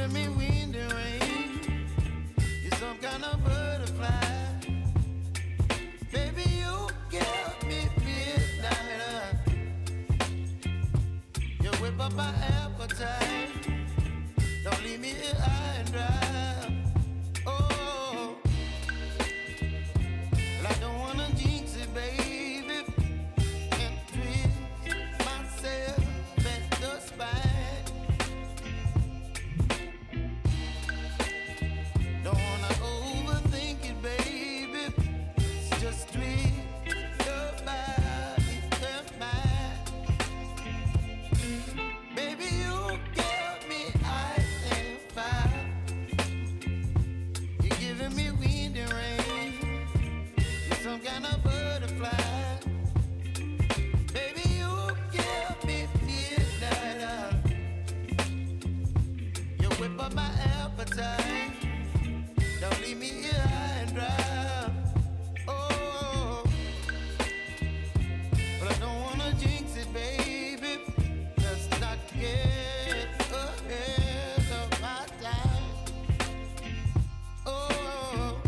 giving me wind and rain. You're some kind of butterfly. Baby, you give me midnight. You whip up my appetite. Don't leave me here high and dry. Oh, well, I don't wanna jinx it, baby, and twist myself at the spine. Don't wanna overthink it, baby. It's just twist your body and mine. Baby, you give me ice and fire. You're giving me wind and rain. You're some kind of butterfly. Baby, you give me midnight. You whip up my appetite. Don't leave me here high and dry. Oh, but I don't wanna jinx it, baby. Let's not get ahead of my time. Oh,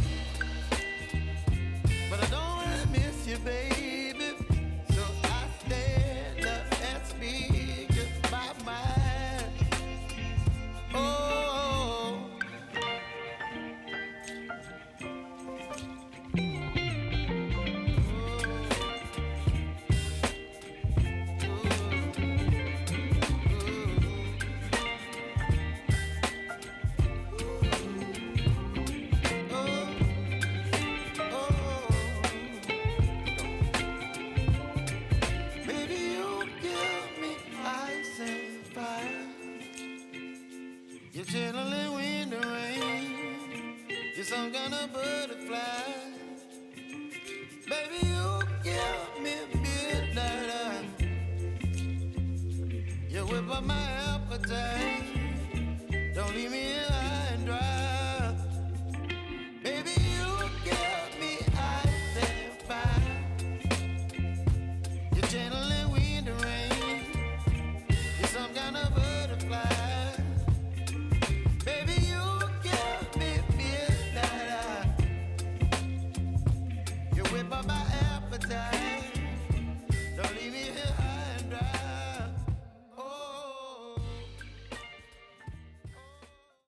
but I don't wanna miss you, baby. So I stand up and speak just my mind. Oh. Baby, you give me ice and fire. You're channeling wind and rain. You're some kind of butterfly. Baby, you give me midnight. You whip up my appetite. Don't leave me